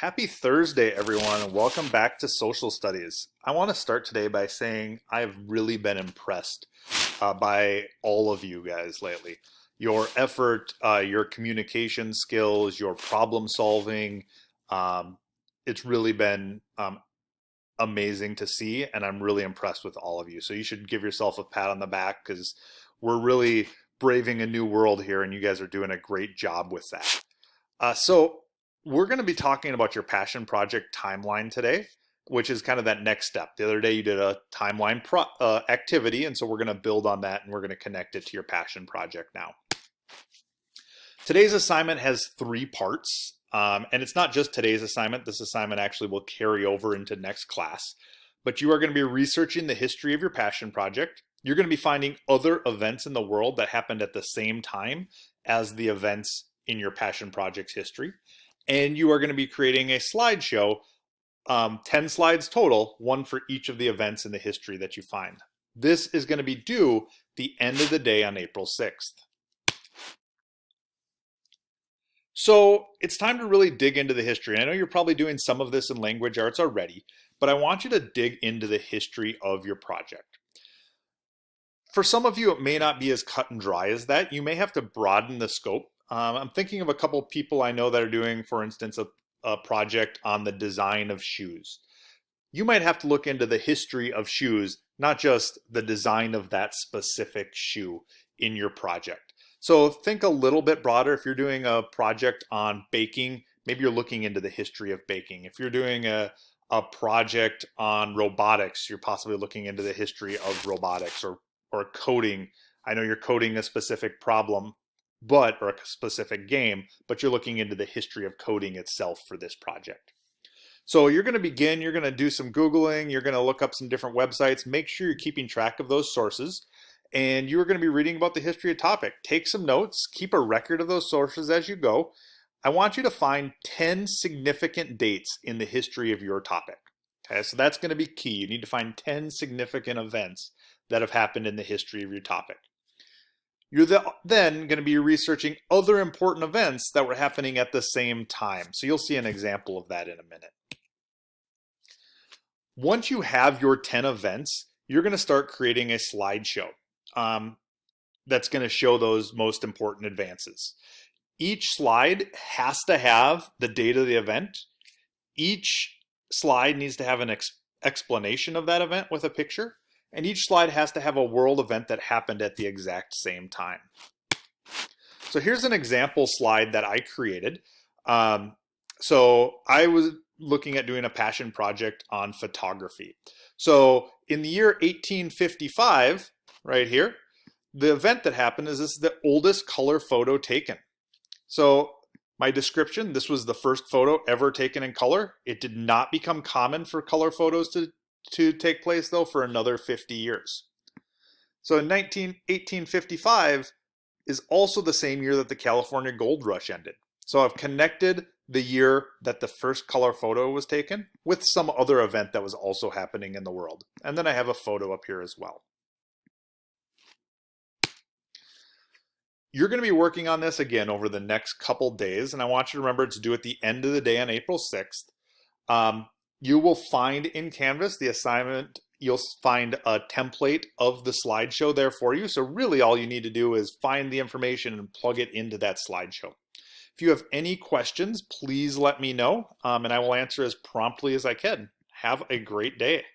Happy Thursday, everyone, and welcome back to Social Studies. I want to start today by saying I've really been impressed by all of you guys lately. Your effort, your communication skills, your problem solving, it's really been amazing to see, and I'm really impressed with all of you. So you should give yourself a pat on the back because we're really braving a new world here, and you guys are doing a great job with that. So we're going to be talking about your passion project timeline today, which is kind of that next step. The other day you did a timeline activity, and so we're going to build on that and we're going to connect it to your passion project now. Today's assignment has 3 parts, and it's not just today's assignment. This assignment actually will carry over into next class, but you are going to be researching the history of your passion project. You're going to be finding other events in the world that happened at the same time as the events in your passion project's history. And you are going to be creating a slideshow, 10 slides total, one for each of the events in the history that you find. This is going to be due the end of the day on April 6th. So it's time to really dig into the history. I know you're probably doing some of this in language arts already, but I want you to dig into the history of your project. For some of you, it may not be as cut and dry as that. You may have to broaden the scope. I'm thinking of a couple people I know that are doing, for instance, a project on the design of shoes. You might have to look into the history of shoes, not just the design of that specific shoe in your project. So think a little bit broader. If you're doing a project on baking, maybe you're looking into the history of baking. If you're doing a project on robotics, you're possibly looking into the history of robotics, or coding. I know you're coding a specific problem, or a specific game, but you're looking into the history of coding itself for this project. So you're going to begin, you're going to do some Googling, you're going to look up some different websites, make sure you're keeping track of those sources, and you're going to be reading about the history of the topic. Take some notes, keep a record of those sources as you go. I want you to find 10 significant dates in the history of your topic. Okay, so that's going to be key. You need to find 10 significant events that have happened in the history of your topic. You're then going to be researching other important events that were happening at the same time. So you'll see an example of that in a minute. Once you have your 10 events, you're going to start creating a slideshow that's going to show those most important advances. Each slide has to have the date of the event. Each slide needs to have an explanation of that event with a picture. And each slide has to have a world event that happened at the exact same time. So here's an example slide that I created. So I was looking at doing a passion project on photography. So in the year 1855, right here, the event that happened is this is the oldest color photo taken. So my description, this was the first photo ever taken in color. It did not become common for color photos to take place, though, for another 50 years. So in 1855 is also the same year that the California gold rush ended. So I've connected the year that the first color photo was taken with some other event that was also happening in the world. And then I have a photo up here as well. You're going to be working on this again over the next couple days, and I want you to remember to do it at the end of the day on April 6th. You will find in Canvas the assignment, you'll find a template of the slideshow there for you. So really all you need to do is find the information and plug it into that slideshow. If you have any questions, please let me know, and I will answer as promptly as I can. Have a great day.